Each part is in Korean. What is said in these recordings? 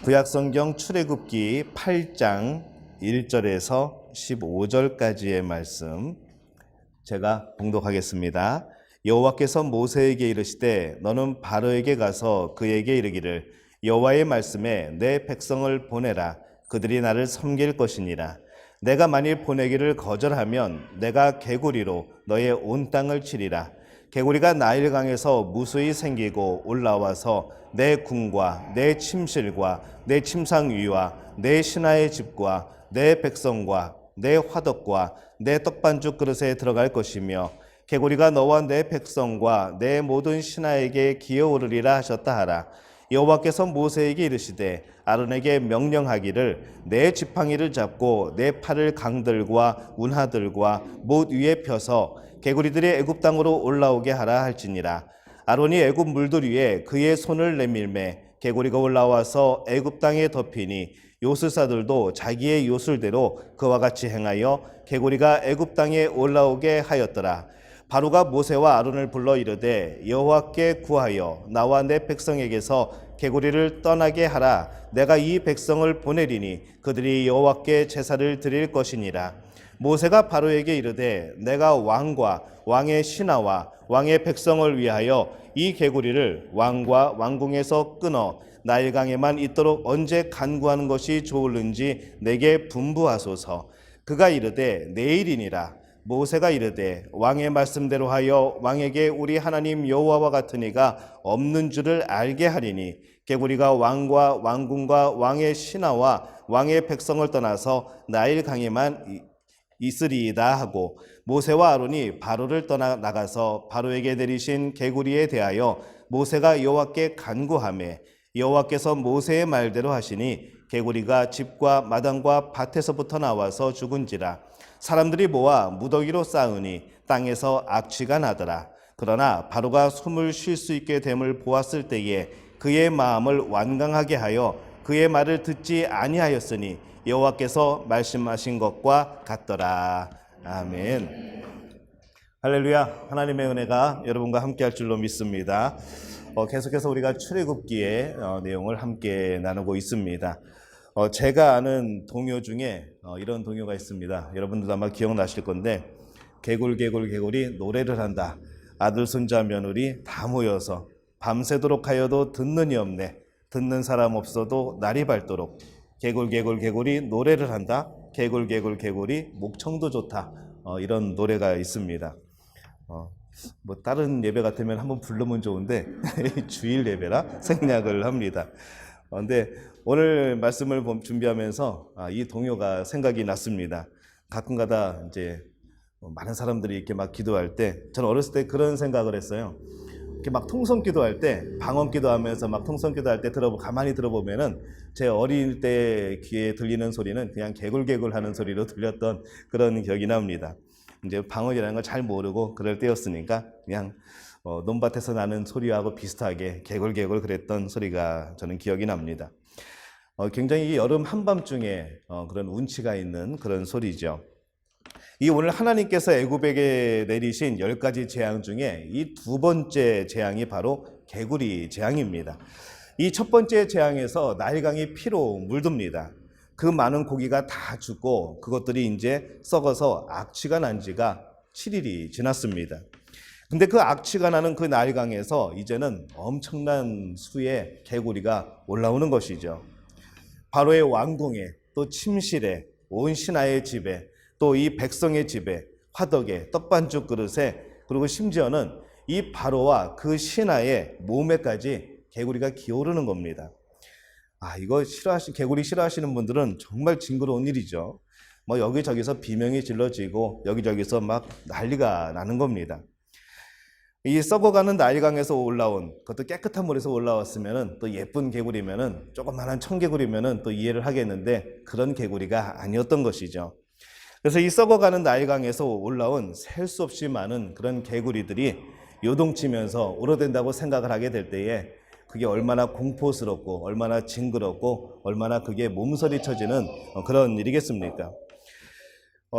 구약성경 출애굽기 8장 1절에서 15절까지의 말씀 제가 봉독하겠습니다. 여호와께서 모세에게 이르시되 너는 바로에게 가서 그에게 이르기를 여호와의 말씀에 내 백성을 보내라. 그들이 나를 섬길 것이니라. 내가 만일 보내기를 거절하면 내가 개구리로 너의 온 땅을 치리라. 개구리가 나일강에서 무수히 생기고 올라와서 내 궁과 내 침실과 내 침상 위와 내 신하의 집과 내 백성과 내 화덕과 내 떡반죽 그릇에 들어갈 것이며 개구리가 너와 내 백성과 내 모든 신하에게 기어오르리라 하셨다 하라. 여호와께서 모세에게 이르시되 아론에게 명령하기를 내 지팡이를 잡고 내 팔을 강들과 운하들과 못 위에 펴서 개구리들이 애굽 땅으로 올라오게 하라 할지니라. 아론이 애굽 물들 위에 그의 손을 내밀매 개구리가 올라와서 애굽 땅에 덮이니 요술사들도 자기의 요술대로 그와 같이 행하여 개구리가 애굽 땅에 올라오게 하였더라. 바로가 모세와 아론을 불러 이르되 여호와께 구하여 나와 내 백성에게서 개구리를 떠나게 하라. 내가 이 백성을 보내리니 그들이 여호와께 제사를 드릴 것이니라. 모세가 바로에게 이르되 내가 왕과 왕의 신하와 왕의 백성을 위하여 이 개구리를 왕과 왕궁에서 끊어 나일강에만 있도록 언제 간구하는 것이 좋을는지 내게 분부하소서. 그가 이르되 내일이니라. 모세가 이르되 왕의 말씀대로 하여 왕에게 우리 하나님 여호와와 같은 이가 없는 줄을 알게 하리니 개구리가 왕과 왕궁과 왕의 신하와 왕의 백성을 떠나서 나일강에만 있으리이다 하고 모세와 아론이 바로를 떠나 나가서 바로에게 내리신 개구리에 대하여 모세가 여호와께 간구하매 여호와께서 모세의 말대로 하시니 개구리가 집과 마당과 밭에서부터 나와서 죽은지라. 사람들이 모아 무더기로 쌓으니 땅에서 악취가 나더라. 그러나 바로가 숨을 쉴 수 있게 됨을 보았을 때에 그의 마음을 완강하게 하여 그의 말을 듣지 아니하였으니 여호와께서 말씀하신 것과 같더라. 아멘. 할렐루야. 하나님의 은혜가 여러분과 함께 할 줄로 믿습니다. 계속해서 우리가 출애굽기의 내용을 함께 나누고 있습니다. 제가 아는 동요 중에 이런 동요가 있습니다. 여러분들도 아마 기억나실 건데 개굴개굴개굴이 노래를 한다. 아들 손자 며느리 다 모여서 밤새도록 하여도 듣는 이 없네. 듣는 사람 없어도 날이 밝도록 개굴개굴개굴이 노래를 한다. 개굴개굴개굴이 목청도 좋다. 이런 노래가 있습니다. 뭐 다른 예배 같으면 한번 부르면 좋은데 주일 예배라 생략을 합니다. 근데 오늘 말씀을 준비하면서 이 동요가 생각이 났습니다. 가끔가다 이제 많은 사람들이 이렇게 막 기도할 때, 저는 어렸을 때 그런 생각을 했어요. 이렇게 막 통성 기도할 때, 방언 기도하면서 막 통성 기도할 때 가만히 들어보면은 제 어릴 때 귀에 들리는 소리는 그냥 개굴개굴 하는 소리로 들렸던 그런 기억이 납니다. 이제 방언이라는 걸 잘 모르고 그럴 때였으니까 그냥 논밭에서 나는 소리하고 비슷하게 개굴개굴 그랬던 소리가 저는 기억이 납니다. 굉장히 여름 한밤중에 그런 운치가 있는 그런 소리죠. 이 오늘 하나님께서 애굽에게 내리신 10가지 재앙 중에 이 두 번째 재앙이 바로 개구리 재앙입니다. 이 첫 번째 재앙에서 나일강이 피로 물듭니다. 그 많은 고기가 다 죽고 그것들이 이제 썩어서 악취가 난 지가 7일이 지났습니다. 근데 그 악취가 나는 그 나일강에서 이제는 엄청난 수의 개구리가 올라오는 것이죠. 바로의 왕궁에, 또 침실에, 온 신하의 집에, 또 이 백성의 집에, 화덕에, 떡반죽 그릇에, 그리고 심지어는 이 바로와 그 신하의 몸에까지 개구리가 기어오르는 겁니다. 이거 개구리 싫어하시는 분들은 정말 징그러운 일이죠. 뭐 여기저기서 비명이 질러지고 여기저기서 막 난리가 나는 겁니다. 이 썩어가는 나일강에서 올라온, 그것도 깨끗한 물에서 올라왔으면은 또 예쁜 개구리면은, 조그만한 청개구리면은 또 이해를 하겠는데 그런 개구리가 아니었던 것이죠. 그래서 이 썩어가는 나일강에서 올라온 셀 수 없이 많은 그런 개구리들이 요동치면서 오르된다고 생각을 하게 될 때에 그게 얼마나 공포스럽고 얼마나 징그럽고 얼마나 그게 몸서리 쳐지는 그런 일이겠습니까?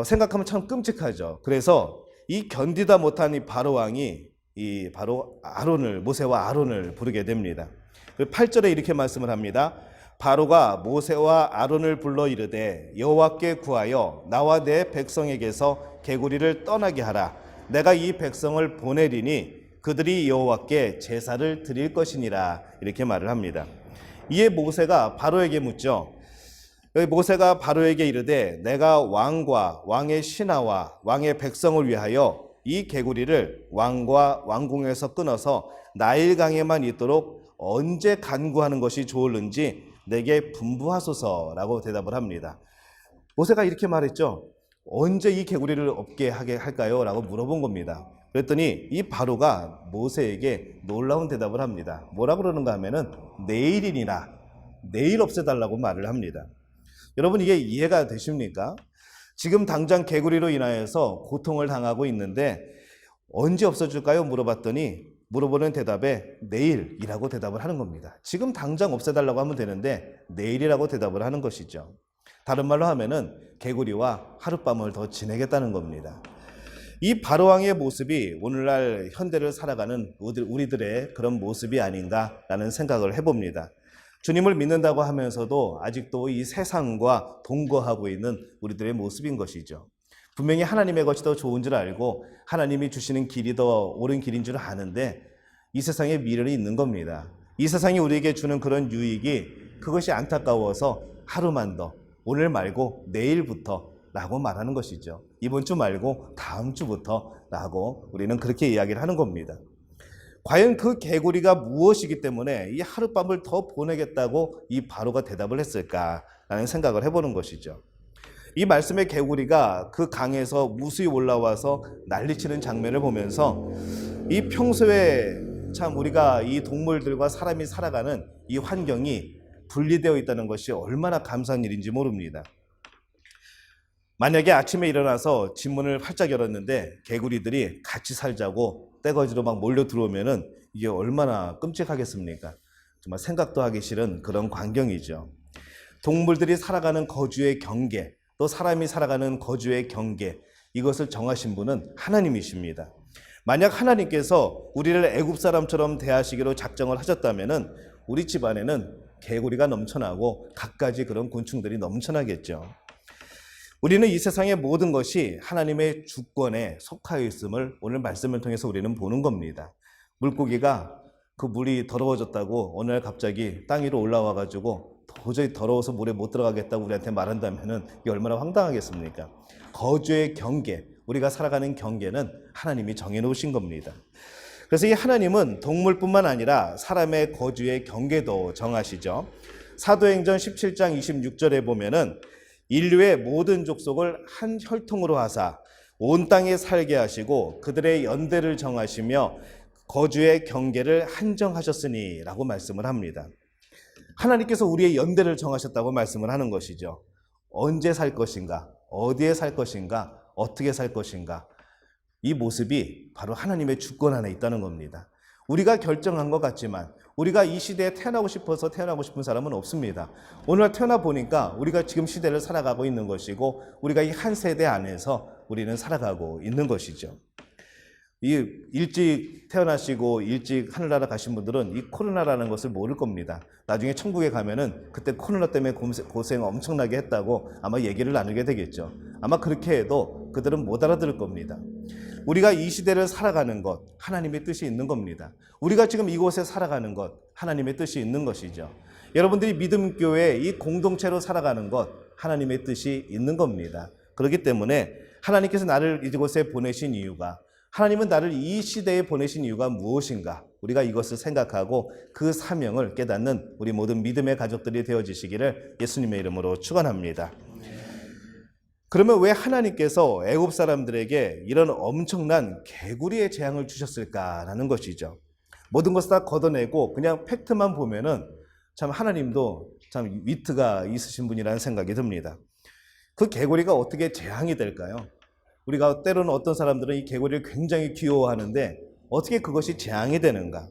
생각하면 참 끔찍하죠. 그래서 이 견디다 못한 이 바로 왕이 바로 모세와 아론을 부르게 됩니다. 8절에 이렇게 말씀을 합니다. 바로가 모세와 아론을 불러 이르되 여호와께 구하여 나와 내 백성에게서 개구리를 떠나게 하라. 내가 이 백성을 보내리니 그들이 여호와께 제사를 드릴 것이니라. 이렇게 말을 합니다. 이에 모세가 바로에게 묻죠. 모세가 바로에게 이르되 내가 왕과 왕의 신하와 왕의 백성을 위하여 이 개구리를 왕과 왕궁에서 끊어서 나일강에만 있도록 언제 간구하는 것이 좋을는지 내게 분부하소서라고 대답을 합니다. 모세가 이렇게 말했죠. 언제 이 개구리를 없게 하게 할까요? 라고 물어본 겁니다. 그랬더니 이 바로가 모세에게 놀라운 대답을 합니다. 뭐라 그러는가 하면은 내일이니라, 내일 없애달라고 말을 합니다. 여러분, 이게 이해가 되십니까? 지금 당장 개구리로 인하여서 고통을 당하고 있는데 언제 없어질까요? 물어보는 대답에 내일이라고 대답을 하는 겁니다. 지금 당장 없애달라고 하면 되는데 내일이라고 대답을 하는 것이죠. 다른 말로 하면은 개구리와 하룻밤을 더 지내겠다는 겁니다. 이 바로왕의 모습이 오늘날 현대를 살아가는 우리들의 그런 모습이 아닌가라는 생각을 해봅니다. 주님을 믿는다고 하면서도 아직도 이 세상과 동거하고 있는 우리들의 모습인 것이죠. 분명히 하나님의 것이 더 좋은 줄 알고 하나님이 주시는 길이 더 옳은 길인 줄 아는데 이 세상에 미련이 있는 겁니다. 이 세상이 우리에게 주는 그런 유익이 그것이 안타까워서 하루만 더, 오늘 말고 내일부터 라고 말하는 것이죠. 이번 주 말고 다음 주부터 라고 우리는 그렇게 이야기를 하는 겁니다. 과연 그 개구리가 무엇이기 때문에 이 하룻밤을 더 보내겠다고 이 바로가 대답을 했을까라는 생각을 해보는 것이죠. 이 말씀의 개구리가 그 강에서 무수히 올라와서 난리치는 장면을 보면서 이 평소에 참 우리가 이 동물들과 사람이 살아가는 이 환경이 분리되어 있다는 것이 얼마나 감사한 일인지 모릅니다. 만약에 아침에 일어나서 집문을 활짝 열었는데 개구리들이 같이 살자고 떼거지로 막 몰려 들어오면은 이게 얼마나 끔찍하겠습니까? 정말 생각도 하기 싫은 그런 광경이죠. 동물들이 살아가는 거주의 경계, 또 사람이 살아가는 거주의 경계, 이것을 정하신 분은 하나님이십니다. 만약 하나님께서 우리를 애굽 사람처럼 대하시기로 작정을 하셨다면은 우리 집안에는 개구리가 넘쳐나고 갖가지 그런 곤충들이 넘쳐나겠죠. 우리는 이 세상의 모든 것이 하나님의 주권에 속하여 있음을 오늘 말씀을 통해서 우리는 보는 겁니다. 물고기가 그 물이 더러워졌다고 어느 날 갑자기 땅 위로 올라와 가지고 도저히 더러워서 물에 못 들어가겠다고 우리한테 말한다면은 이게 얼마나 황당하겠습니까? 거주의 경계, 우리가 살아가는 경계는 하나님이 정해놓으신 겁니다. 그래서 이 하나님은 동물뿐만 아니라 사람의 거주의 경계도 정하시죠. 사도행전 17장 26절에 보면은 인류의 모든 족속을 한 혈통으로 하사 온 땅에 살게 하시고 그들의 연대를 정하시며 거주의 경계를 한정하셨으니 라고 말씀을 합니다. 하나님께서 우리의 연대를 정하셨다고 말씀을 하는 것이죠. 언제 살 것인가, 어디에 살 것인가, 어떻게 살 것인가, 이 모습이 바로 하나님의 주권 안에 있다는 겁니다. 우리가 결정한 것 같지만 우리가 이 시대에 태어나고 싶어서 태어나고 싶은 사람은 없습니다. 오늘 태어나 보니까 우리가 지금 시대를 살아가고 있는 것이고 우리가 이 한 세대 안에서 우리는 살아가고 있는 것이죠. 이 일찍 태어나시고 일찍 하늘나라 가신 분들은 이 코로나라는 것을 모를 겁니다. 나중에 천국에 가면은 그때 코로나 때문에 고생 엄청나게 했다고 아마 얘기를 나누게 되겠죠. 아마 그렇게 해도 그들은 못 알아들을 겁니다. 우리가 이 시대를 살아가는 것, 하나님의 뜻이 있는 겁니다. 우리가 지금 이곳에 살아가는 것, 하나님의 뜻이 있는 것이죠. 여러분들이 믿음교회 이 공동체로 살아가는 것, 하나님의 뜻이 있는 겁니다. 그렇기 때문에 하나님께서 나를 이곳에 보내신 이유가, 하나님은 나를 이 시대에 보내신 이유가 무엇인가, 우리가 이것을 생각하고 그 사명을 깨닫는 우리 모든 믿음의 가족들이 되어지시기를 예수님의 이름으로 축원합니다. 그러면 왜 하나님께서 애굽 사람들에게 이런 엄청난 개구리의 재앙을 주셨을까라는 것이죠. 모든 것을 다 걷어내고 그냥 팩트만 보면은 참 하나님도 참 위트가 있으신 분이라는 생각이 듭니다. 그 개구리가 어떻게 재앙이 될까요? 우리가 때로는 어떤 사람들은 이 개구리를 굉장히 귀여워하는데 어떻게 그것이 재앙이 되는가?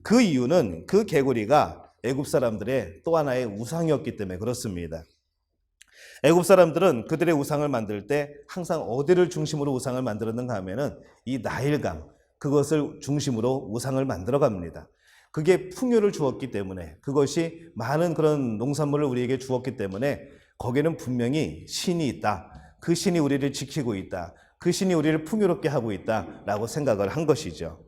그 이유는 그 개구리가 애굽 사람들의 또 하나의 우상이었기 때문에 그렇습니다. 애굽 사람들은 그들의 우상을 만들 때 항상 어디를 중심으로 우상을 만들었는가 하면은 이 나일강, 그것을 중심으로 우상을 만들어 갑니다. 그게 풍요를 주었기 때문에, 그것이 많은 그런 농산물을 우리에게 주었기 때문에 거기에는 분명히 신이 있다. 그 신이 우리를 지키고 있다. 그 신이 우리를 풍요롭게 하고 있다라고 생각을 한 것이죠.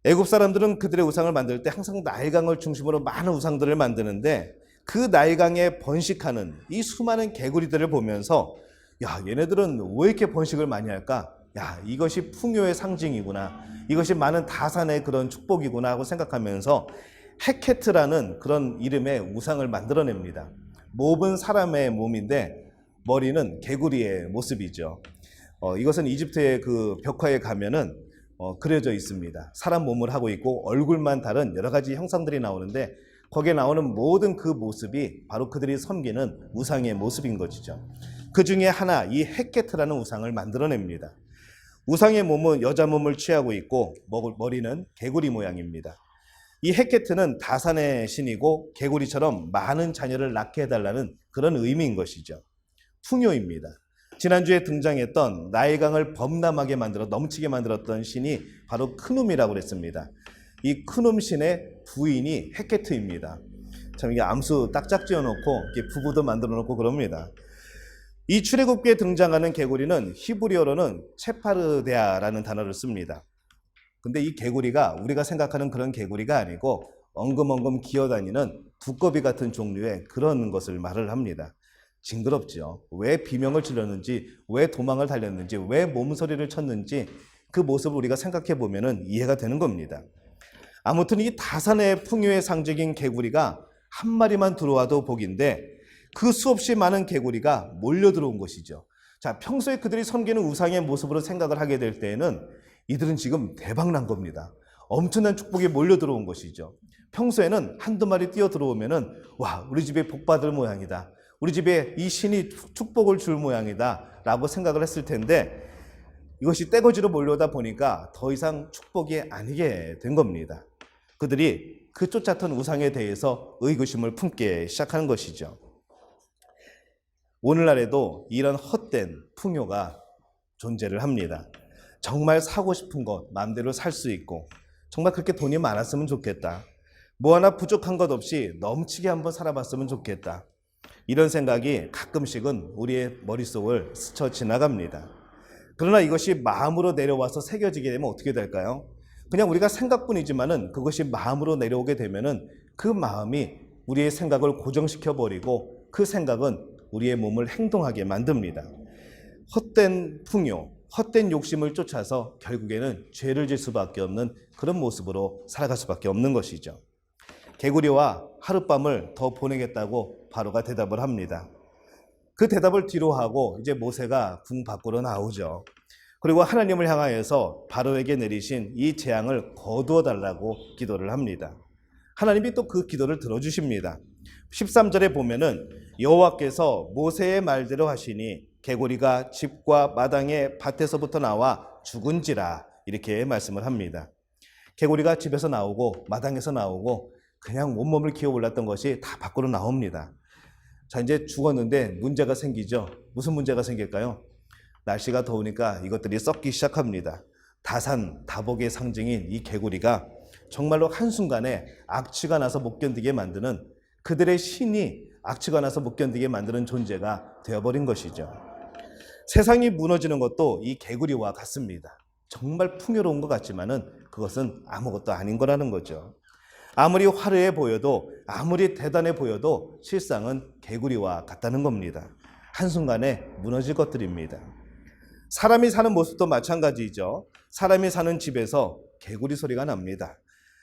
애굽 사람들은 그들의 우상을 만들 때 항상 나일강을 중심으로 많은 우상들을 만드는데, 그 나일강에 번식하는 이 수많은 개구리들을 보면서 야, 얘네들은 왜 이렇게 번식을 많이 할까? 야, 이것이 풍요의 상징이구나. 이것이 많은 다산의 그런 축복이구나 하고 생각하면서 헤케트라는 그런 이름의 우상을 만들어냅니다. 몸은 사람의 몸인데 머리는 개구리의 모습이죠. 이것은 이집트의 그 벽화에 가면은 그려져 있습니다. 사람 몸을 하고 있고 얼굴만 다른 여러 가지 형상들이 나오는데, 거기에 나오는 모든 그 모습이 바로 그들이 섬기는 우상의 모습인 것이죠. 그 중에 하나, 이 헤케트라는 우상을 만들어냅니다. 우상의 몸은 여자 몸을 취하고 있고 머리는 개구리 모양입니다. 이 헤케트는 다산의 신이고 개구리처럼 많은 자녀를 낳게 해달라는 그런 의미인 것이죠. 풍요입니다. 지난주에 등장했던 나일강을 범람하게 만들어 넘치게 만들었던 신이 바로 크눔이라고 그랬습니다. 이 크눔 신의 부인이 헤케트입니다. 참 이게 암수 딱짝 지어놓고 이렇게 부부도 만들어 놓고 그럽니다. 이 출애굽기에 등장하는 개구리는 히브리어로는 체파르데아라는 단어를 씁니다. 근데 이 개구리가 우리가 생각하는 그런 개구리가 아니고 엉금엉금 기어다니는 두꺼비 같은 종류의 그런 것을 말을 합니다. 징그럽죠. 왜 비명을 질렀는지, 왜 도망을 달렸는지, 왜 몸소리를 쳤는지 그 모습을 우리가 생각해 보면 이해가 되는 겁니다. 아무튼 이 다산의 풍요의 상징인 개구리가 한 마리만 들어와도 복인데, 그 수없이 많은 개구리가 몰려 들어온 것이죠. 자, 평소에 그들이 섬기는 우상의 모습으로 생각을 하게 될 때에는 이들은 지금 대박 난 겁니다. 엄청난 축복이 몰려 들어온 것이죠. 평소에는 한두 마리 뛰어 들어오면은 와, 우리 집에 복 받을 모양이다. 우리 집에 이 신이 축복을 줄 모양이다 라고 생각을 했을 텐데, 이것이 떼거지로 몰려오다 보니까 더 이상 축복이 아니게 된 겁니다. 그들이 그 쫓았던 우상에 대해서 의구심을 품기 시작하는 것이죠. 오늘날에도 이런 헛된 풍요가 존재를 합니다. 정말 사고 싶은 것 마음대로 살 수 있고, 정말 그렇게 돈이 많았으면 좋겠다. 뭐 하나 부족한 것 없이 넘치게 한번 살아봤으면 좋겠다. 이런 생각이 가끔씩은 우리의 머릿속을 스쳐 지나갑니다. 그러나 이것이 마음으로 내려와서 새겨지게 되면 어떻게 될까요? 그냥 우리가 생각뿐이지만은 그것이 마음으로 내려오게 되면은 그 마음이 우리의 생각을 고정시켜 버리고 그 생각은 우리의 몸을 행동하게 만듭니다. 헛된 풍요, 헛된 욕심을 쫓아서 결국에는 죄를 질 수밖에 없는 그런 모습으로 살아갈 수밖에 없는 것이죠. 개구리와 하룻밤을 더 보내겠다고 바로가 대답을 합니다. 그 대답을 뒤로 하고 이제 모세가 궁 밖으로 나오죠. 그리고 하나님을 향하여서 바로에게 내리신 이 재앙을 거두어 달라고 기도를 합니다. 하나님이 또 그 기도를 들어주십니다. 13절에 보면은 여호와께서 모세의 말대로 하시니 개구리가 집과 마당의 밭에서부터 나와 죽은지라, 이렇게 말씀을 합니다. 개구리가 집에서 나오고 마당에서 나오고 그냥 온몸을 기어 올랐던 것이 다 밖으로 나옵니다. 자, 이제 죽었는데 문제가 생기죠. 무슨 문제가 생길까요? 날씨가 더우니까 이것들이 썩기 시작합니다. 다산, 다복의 상징인 이 개구리가 정말로 한순간에 악취가 나서 못 견디게 만드는, 그들의 신이 악취가 나서 못 견디게 만드는 존재가 되어버린 것이죠. 세상이 무너지는 것도 이 개구리와 같습니다. 정말 풍요로운 것 같지만은 그것은 아무것도 아닌 거라는 거죠. 아무리 화려해 보여도, 아무리 대단해 보여도 실상은 개구리와 같다는 겁니다. 한순간에 무너질 것들입니다. 사람이 사는 모습도 마찬가지죠. 사람이 사는 집에서 개구리 소리가 납니다.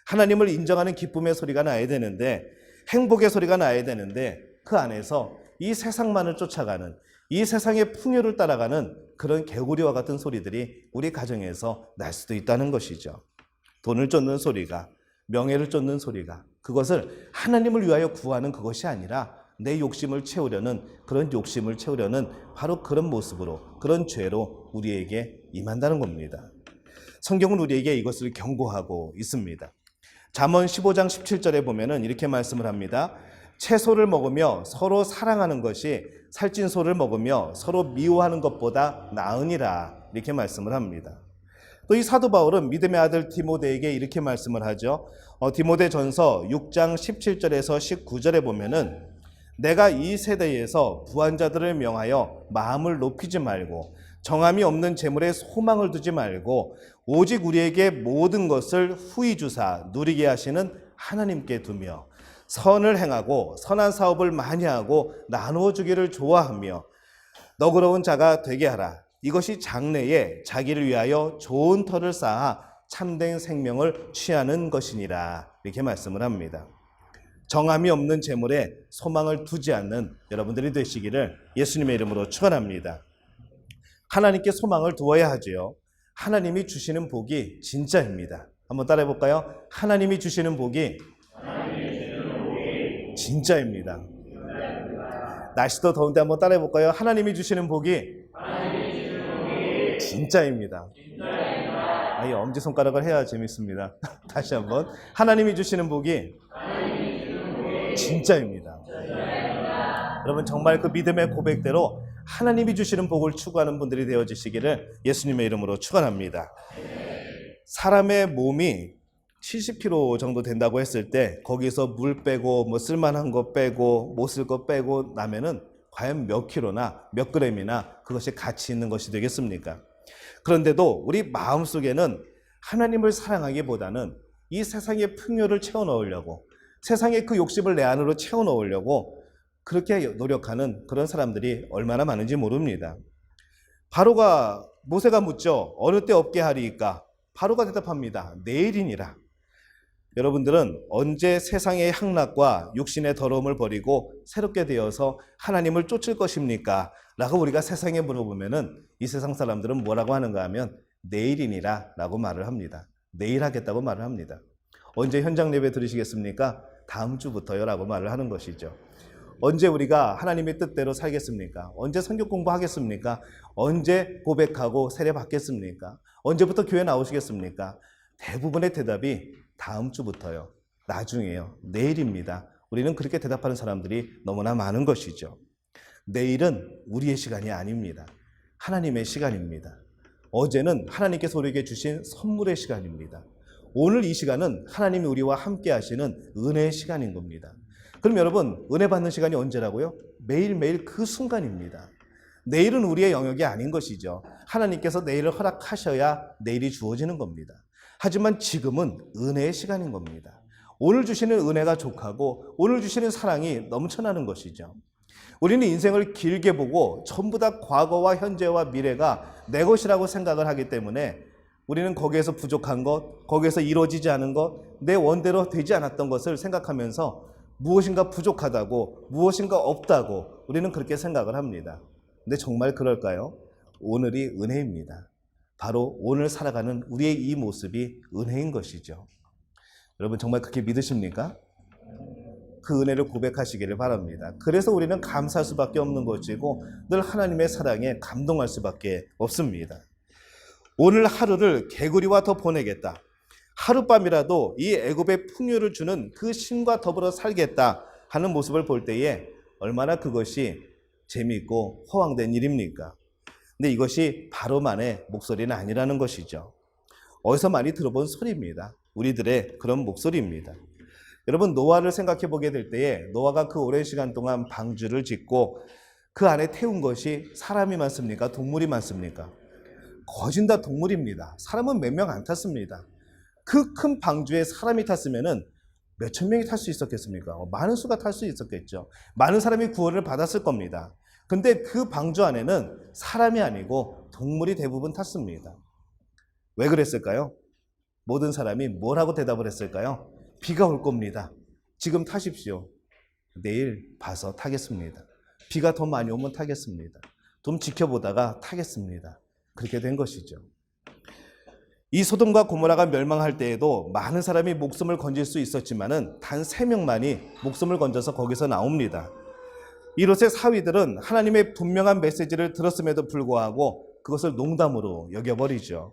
하나님을 인정하는 기쁨의 소리가 나야 되는데, 행복의 소리가 나야 되는데, 그 안에서 이 세상만을 쫓아가는, 이 세상의 풍요를 따라가는 그런 개구리와 같은 소리들이 우리 가정에서 날 수도 있다는 것이죠. 돈을 쫓는 소리가, 명예를 쫓는 소리가, 그것을 하나님을 위하여 구하는 그것이 아니라 내 욕심을 채우려는, 그런 욕심을 채우려는 바로 그런 모습으로, 그런 죄로 우리에게 임한다는 겁니다. 성경은 우리에게 이것을 경고하고 있습니다. 잠언 15장 17절에 보면은 이렇게 말씀을 합니다. 채소를 먹으며 서로 사랑하는 것이 살찐 소를 먹으며 서로 미워하는 것보다 나으니라, 이렇게 말씀을 합니다. 또 이 사도 바울은 믿음의 아들 디모데에게 이렇게 말씀을 하죠. 디모데전서 6장 17절에서 19절에 보면은 내가 이 세대에서 부한자들을 명하여 마음을 높이지 말고 정함이 없는 재물에 소망을 두지 말고 오직 우리에게 모든 것을 후히 주사 누리게 하시는 하나님께 두며 선을 행하고 선한 사업을 많이 하고 나누어 주기를 좋아하며 너그러운 자가 되게 하라. 이것이 장래에 자기를 위하여 좋은 터를 쌓아 참된 생명을 취하는 것이니라. 이렇게 말씀을 합니다. 정함이 없는 재물에 소망을 두지 않는 여러분들이 되시기를 예수님의 이름으로 축원합니다. 하나님께 소망을 두어야 하지요. 하나님이 주시는 복이 진짜입니다. 한번 따라해 볼까요? 하나님이 주시는 복이 진짜입니다. 날씨도 더운데 한번 따라해 볼까요? 하나님이 주시는 복이 진짜입니다. 이 엄지손가락을 해야 재밌습니다. 다시 한번. 하나님이 주시는 복이 진짜입니다. 여러분 정말 그 믿음의 고백대로 하나님이 주시는 복을 추구하는 분들이 되어주시기를 예수님의 이름으로 축원합니다. 사람의 몸이 70kg 정도 된다고 했을 때 거기서 물 빼고 뭐 쓸만한 거 빼고 못 쓸 거 빼고 나면은 과연 몇 킬로나 몇 그램이나 그것이 가치 있는 것이 되겠습니까? 그런데도 우리 마음속에는 하나님을 사랑하기보다는 이 세상의 풍요를 채워 넣으려고 세상의 그 욕심을 내 안으로 채워 넣으려고 그렇게 노력하는 그런 사람들이 얼마나 많은지 모릅니다. 바로가 모세가 묻죠. 어느 때 없게 하리이까? 바로가 대답합니다. 내일이니라. 여러분들은 언제 세상의 향락과 육신의 더러움을 버리고 새롭게 되어서 하나님을 쫓을 것입니까? 라고 우리가 세상에 물어보면은 이 세상 사람들은 뭐라고 하는가 하면 내일이니라 라고 말을 합니다. 내일 하겠다고 말을 합니다. 언제 현장 예배 들으시겠습니까? 다음 주부터요 라고 말을 하는 것이죠. 언제 우리가 하나님의 뜻대로 살겠습니까? 언제 성경 공부하겠습니까? 언제 고백하고 세례 받겠습니까? 언제부터 교회 나오시겠습니까? 대부분의 대답이 다음 주부터요. 나중에요. 내일입니다. 우리는 그렇게 대답하는 사람들이 너무나 많은 것이죠. 내일은 우리의 시간이 아닙니다. 하나님의 시간입니다. 어제는 하나님께서 우리에게 주신 선물의 시간입니다. 오늘 이 시간은 하나님이 우리와 함께 하시는 은혜의 시간인 겁니다. 그럼 여러분, 은혜 받는 시간이 언제라고요? 매일매일 그 순간입니다. 내일은 우리의 영역이 아닌 것이죠. 하나님께서 내일을 허락하셔야 내일이 주어지는 겁니다. 하지만 지금은 은혜의 시간인 겁니다. 오늘 주시는 은혜가 족하고 오늘 주시는 사랑이 넘쳐나는 것이죠. 우리는 인생을 길게 보고 전부 다 과거와 현재와 미래가 내 것이라고 생각을 하기 때문에 우리는 거기에서 부족한 것, 거기에서 이루어지지 않은 것, 내 원대로 되지 않았던 것을 생각하면서 무엇인가 부족하다고, 무엇인가 없다고 우리는 그렇게 생각을 합니다. 근데 정말 그럴까요? 오늘이 은혜입니다. 바로 오늘 살아가는 우리의 이 모습이 은혜인 것이죠. 여러분 정말 그렇게 믿으십니까? 그 은혜를 고백하시기를 바랍니다. 그래서 우리는 감사할 수밖에 없는 것이고 늘 하나님의 사랑에 감동할 수밖에 없습니다. 오늘 하루를 개구리와 더 보내겠다. 하룻밤이라도 이 애굽의 풍요를 주는 그 신과 더불어 살겠다 하는 모습을 볼 때에 얼마나 그것이 재미있고 허황된 일입니까? 근데 이것이 바로만의 목소리는 아니라는 것이죠. 어디서 많이 들어본 소리입니다. 우리들의 그런 목소리입니다. 여러분 노아를 생각해 보게 될 때에 노아가 그 오랜 시간 동안 방주를 짓고 그 안에 태운 것이 사람이 많습니까? 동물이 많습니까? 거진 다 동물입니다. 사람은 몇 명 안 탔습니다. 그 큰 방주에 사람이 탔으면은 몇천 명이 탈 수 있었겠습니까? 많은 수가 탈 수 있었겠죠. 많은 사람이 구원을 받았을 겁니다. 근데 그 방주 안에는 사람이 아니고 동물이 대부분 탔습니다. 왜 그랬을까요? 모든 사람이 뭐라고 대답을 했을까요? 비가 올 겁니다. 지금 타십시오. 내일 봐서 타겠습니다. 비가 더 많이 오면 타겠습니다. 좀 지켜보다가 타겠습니다. 그렇게 된 것이죠. 이 소돔과 고모라가 멸망할 때에도 많은 사람이 목숨을 건질 수 있었지만은 단 3명만이 목숨을 건져서 거기서 나옵니다. 이롯의 사위들은 하나님의 분명한 메시지를 들었음에도 불구하고 그것을 농담으로 여겨버리죠.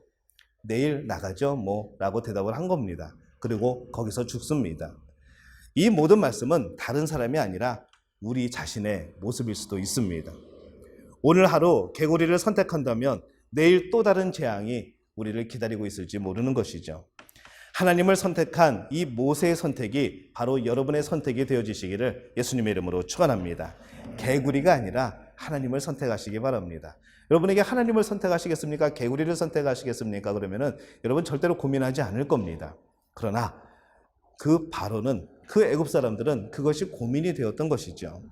내일 나가죠 뭐 라고 대답을 한 겁니다. 그리고 거기서 죽습니다. 이 모든 말씀은 다른 사람이 아니라 우리 자신의 모습일 수도 있습니다. 오늘 하루 개구리를 선택한다면 내일 또 다른 재앙이 우리를 기다리고 있을지 모르는 것이죠. 하나님을 선택한 이 모세의 선택이 바로 여러분의 선택이 되어지시기를 예수님의 이름으로 축원합니다. 개구리가 아니라 하나님을 선택하시기 바랍니다. 여러분에게 하나님을 선택하시겠습니까? 개구리를 선택하시겠습니까? 그러면은 여러분 절대로 고민하지 않을 겁니다. 그러나 그 바로는, 그 애굽 사람들은 그것이 고민이 되었던 것이죠.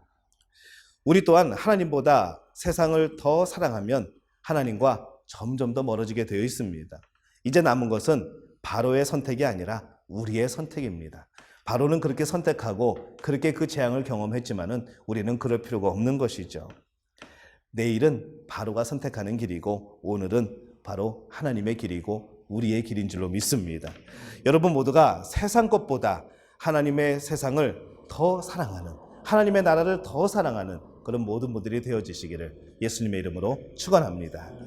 우리 또한 하나님보다 세상을 더 사랑하면 하나님과 점점 더 멀어지게 되어 있습니다. 이제 남은 것은 바로의 선택이 아니라 우리의 선택입니다. 바로는 그렇게 선택하고 그렇게 그 재앙을 경험했지만은 우리는 그럴 필요가 없는 것이죠. 내일은 바로가 선택하는 길이고 오늘은 바로 하나님의 길이고 우리의 길인 줄로 믿습니다. 여러분 모두가 세상 것보다 하나님의 세상을 더 사랑하는, 하나님의 나라를 더 사랑하는 그런 모든 분들이 되어지시기를 예수님의 이름으로 축원합니다.